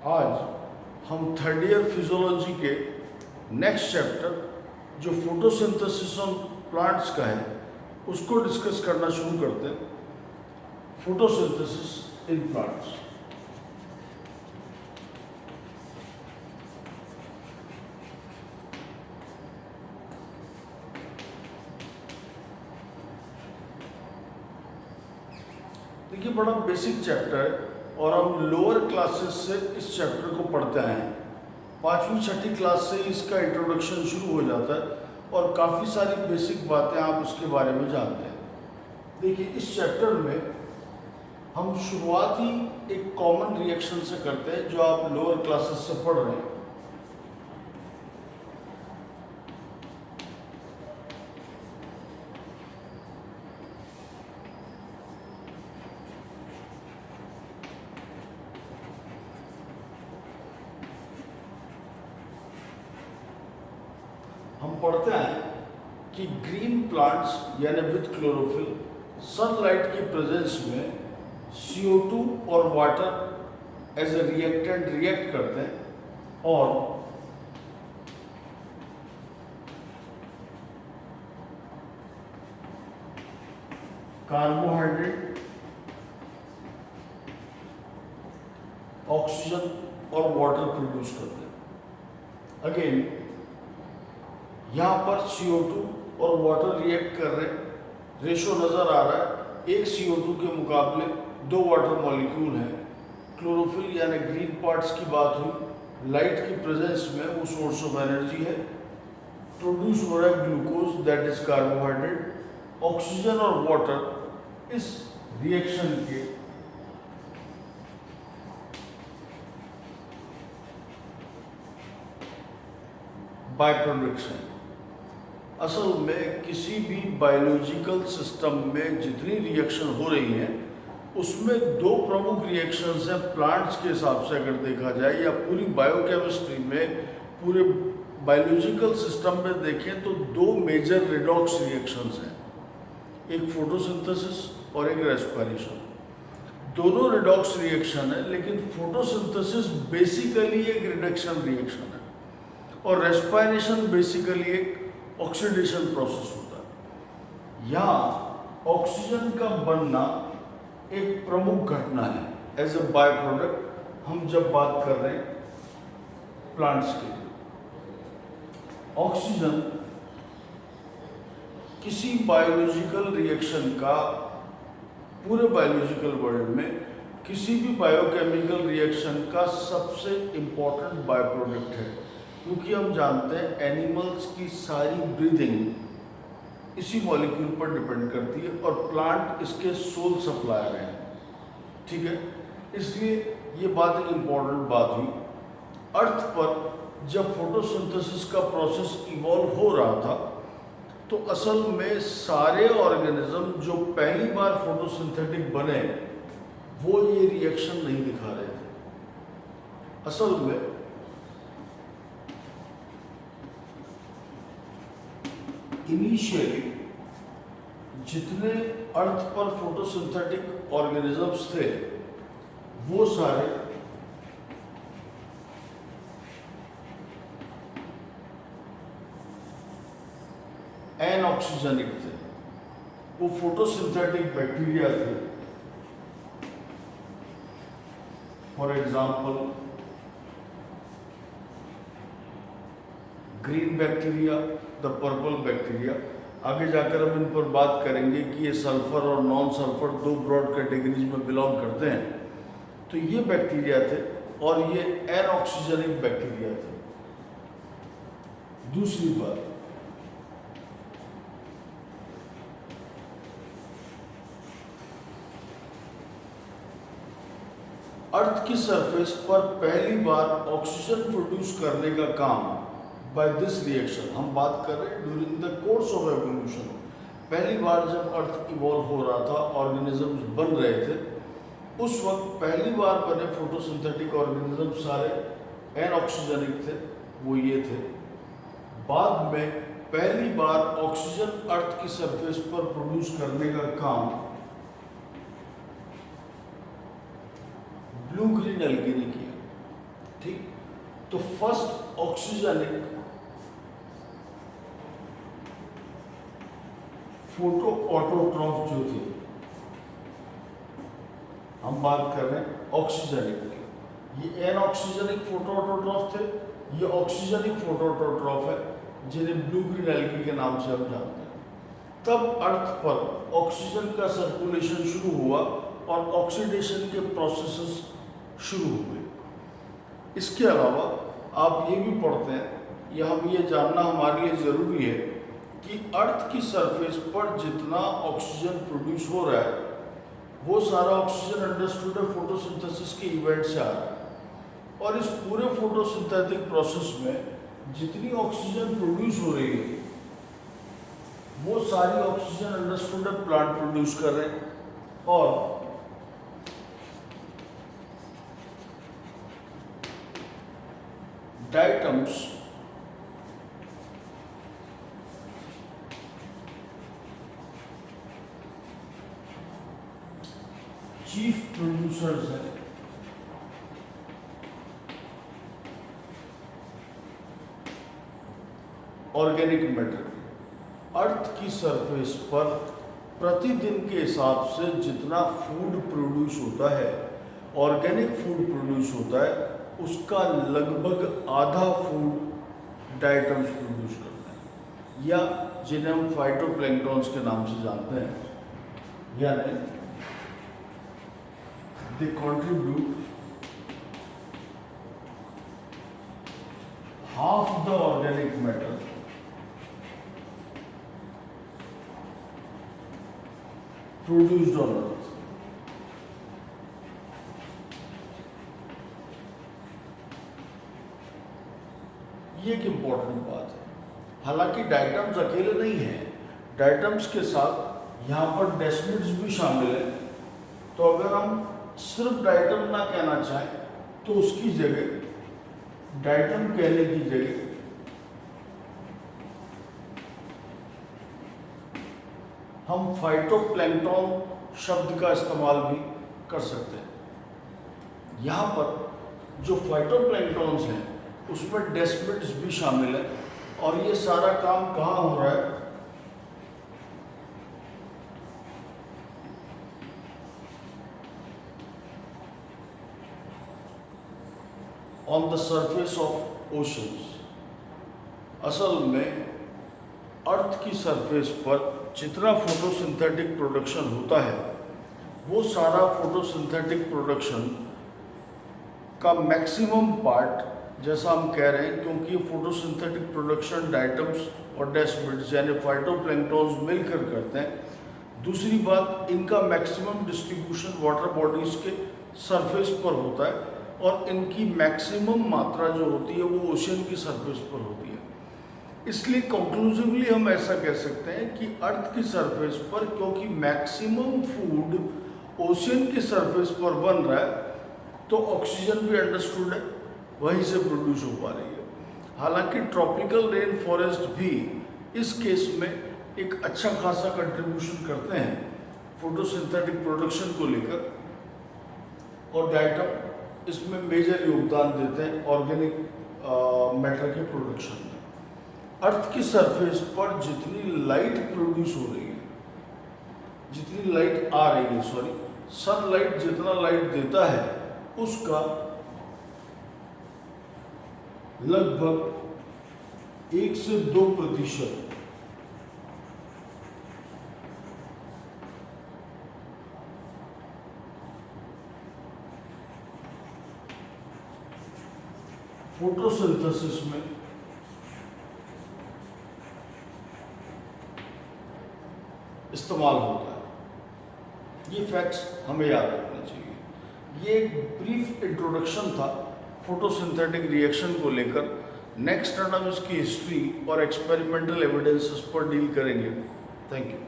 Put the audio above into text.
आज हम third year physiology के नेक्स्ट चैप्टर जो फोटोसिंथेसिस ऑन प्लांट्स का है उसको डिस्कस करना शुरू करते हैं। Photosynthesis in plants. देखिए, बड़ा बेसिक चैप्टर है और हम लोअर क्लासेस से इस चैप्टर को पढ़ते आए हैं। 5वीं 6ठी क्लास से इसका इंट्रोडक्शन शुरू हो जाता है और काफ़ी सारी बेसिक बातें आप उसके बारे में जानते हैं। देखिए, इस चैप्टर में हम शुरुआत ही एक कॉमन रिएक्शन से करते हैं जो आप लोअर क्लासेस से पढ़ रहे हैं। हम पढ़ते हैं कि ग्रीन प्लांट्स यानी विद क्लोरोफिल सनलाइट की प्रेजेंस में CO2 और water as a reactant react करते हैं और कार्बोहाइड्रेट, ऑक्सीजन और वाटर प्रोड्यूस करते हैं। अगेन यहाँ पर CO2 और वाटर रिएक्ट कर रहे हैं, रेशो नज़र आ रहा है, एक CO2 के मुकाबले 2 वाटर मॉलिक्यूल हैं। क्लोरोफिल यानी ग्रीन पार्ट्स की बात हुई, लाइट की प्रेजेंस में वो सोर्स ऑफ एनर्जी है। प्रोड्यूस हो रहा है glucose that is carbohydrate. Oxygen और वाटर इस रिएक्शन के बाय प्रोडक्ट्स हैं। असल में किसी भी बायोलॉजिकल सिस्टम में जितनी रिएक्शन हो रही हैं उसमें 2 प्रमुख रिएक्शंस हैं प्लांट्स के हिसाब से अगर देखा जाए, या पूरी बायोकेमिस्ट्री में, पूरे बायोलॉजिकल सिस्टम में देखें तो 2 मेजर रिडॉक्स रिएक्शंस हैं, एक फोटोसिंथेसिस और एक रेस्पिरेशन। दोनों रिडॉक्स रिएक्शन है, लेकिन फोटोसिंथेसिस बेसिकली एक रिडक्शन रिएक्शन है और रेस्पिरेशन बेसिकली एक ऑक्सीडेशन प्रोसेस होता है। यहाँ ऑक्सीजन का बनना एक प्रमुख घटना है एज ए बाय प्रोडक्ट, हम जब बात कर रहे हैं प्लांट्स के लिए। ऑक्सीजन किसी बायोलॉजिकल रिएक्शन का, पूरे बायोलॉजिकल वर्ल्ड में किसी भी बायोकेमिकल रिएक्शन का सबसे इम्पोर्टेंट बाय प्रोडक्ट है, क्योंकि हम जानते हैं एनिमल्स की सारी ब्रीदिंग इसी मॉलिक्यूल पर डिपेंड करती है और प्लांट इसके सोल सप्लायर हैं। ठीक है, इसलिए ये बात एक इम्पॉर्टेंट बात हुई। अर्थ पर जब फोटोसिंथेसिस का प्रोसेस इवॉल्व हो रहा था तो असल में सारे ऑर्गेनिज्म जो पहली बार फोटोसिंथेटिक बने वो ये रिएक्शन नहीं दिखा रहे थे। असल में इनिशियली जितने अर्थ पर फोटोसिंथेटिक ऑर्गेनिजम्स थे वो सारे एनऑक्सीजनिक थे, वो फोटोसिंथेटिक बैक्टीरिया थे। For example green bacteria, the purple bacteria. आगे जाकर हम इन पर बात करेंगे कि ये सल्फर और नॉन सल्फर 2 ब्रॉड कैटेगरीज में बिलोंग करते हैं। तो ये बैक्टीरिया थे और ये एनऑक्सीजनिक बैक्टीरिया थे। दूसरी बात, अर्थ की सरफेस पर पहली बार ऑक्सीजन प्रोड्यूस करने का काम बाय दिस रिएक्शन, हम बात कर रहे हैं during the course of evolution. पहली बार जब अर्थ इवॉल्व हो रहा था, ऑर्गेनिजम्स बन रहे थे, उस वक्त पहली बार बने फोटोसिंथेटिक ऑर्गेनिज्म सारे एनऑक्सीजनिक थे, वो ये थे। बाद में पहली बार ऑक्सीजन अर्थ की सरफेस पर प्रोड्यूस करने का काम ब्लू ग्रीन एल्गी ने किया। तो फर्स्ट ऑक्सीजनिक फोटो ऑटोट्रॉफ जो थे, हम बात कर रहे हैं ऑक्सीजनिक की, ये एन ऑक्सीजनिक फोटो ऑटोट्रॉफ थे, ये ऑक्सीजनिक फोटो ऑटोट्रॉफ है जिन्हें ब्लू ग्रीन एल्गी के नाम से हम जानते हैं। तब अर्थ पर ऑक्सीजन का सर्कुलेशन शुरू हुआ और ऑक्सीडेशन के प्रोसेसेस शुरू हुए। इसके अलावा आप ये भी पढ़ते हैं, या हम ये जानना हमारे लिए ज़रूरी है कि अर्थ की सरफेस पर जितना ऑक्सीजन प्रोड्यूस हो रहा है वो सारा ऑक्सीजन अंडरस्टूड है फोटोसिंथेसिस के इवेंट से आ रहा है, और इस पूरे फोटोसिंथेटिक प्रोसेस में जितनी ऑक्सीजन प्रोड्यूस हो रही है वो सारी ऑक्सीजन अंडरस्टूड है प्लांट प्रोड्यूस कर रहे हैं, और डायटम्स चीफ प्रोड्यूसर्स हैं ऑर्गेनिक मैटर। अर्थ की सरफेस पर प्रतिदिन के हिसाब से जितना फूड प्रोड्यूस होता है, ऑर्गेनिक फूड प्रोड्यूस होता है, उसका लगभग आधा फूड डायटम्स प्रोड्यूस करते हैं, या जिन्हें हम फाइटोप्लैंक्टन्स के नाम से जानते हैं, यानी they contribute half the organic matter produced on earth। ये एक इम्पॉर्टेंट बात है। हालांकि डायटम्स अकेले नहीं हैं, डायटम्स के साथ यहाँ पर डेसिमिड्स भी शामिल है। तो अगर हम सिर्फ डायटम ना कहना चाहें तो उसकी जगह, डायटम कहने की जगह हम फाइटोप्लैंक्टन शब्द का इस्तेमाल भी कर सकते हैं। यहाँ पर जो फाइटोप्लैंक्टन्स हैं उसमें डेस्मिड्स भी शामिल है, और ये सारा काम कहाँ हो रहा है? On the surface of oceans. असल में अर्थ की सरफेस पर जितना फोटोसिंथेटिक प्रोडक्शन होता है वो सारा फोटोसिंथेटिक प्रोडक्शन का मैक्सिमम पार्ट, जैसा हम कह रहे हैं, क्योंकि फोटोसिंथेटिक प्रोडक्शन डायटम्स और डेस्मिड्स यानी फाइटोप्लैंक्टन्स मिलकर करते हैं। दूसरी बात, इनका मैक्सिमम डिस्ट्रीब्यूशन वाटर बॉडीज़ के सरफेस पर होता है, और इनकी मैक्सिमम मात्रा जो होती है वो ओशन की सरफेस पर होती है। इसलिए कंक्लूसिवली हम ऐसा कह सकते हैं कि अर्थ की सरफेस पर क्योंकि मैक्सिमम फूड ओशन की सरफेस पर बन रहा है, तो ऑक्सीजन भी अंडरस्टूड है वहीं से प्रोड्यूस हो पा रही है। हालांकि ट्रॉपिकल रेन फॉरेस्ट भी इस केस में एक अच्छा खासा कंट्रीब्यूशन करते हैं फोटोसिंथेटिक प्रोडक्शन को लेकर, और डायटम इसमें मेजर योगदान देते हैं ऑर्गेनिक मैटर के प्रोडक्शन में। अर्थ की सरफेस पर जितनी लाइट प्रोड्यूस हो रही है, जितनी लाइट आ रही है, सनलाइट जितना लाइट देता है उसका लगभग 1 से 2% फोटोसिंथेसिस में इस्तेमाल होता है। ये फैक्ट्स हमें याद रखने चाहिए। ये एक ब्रीफ इंट्रोडक्शन था फोटोसिंथेटिक रिएक्शन को लेकर। नेक्स्ट टर्म हम इसकी हिस्ट्री और एक्सपेरिमेंटल एविडेंसेस पर डील करेंगे। Thank you.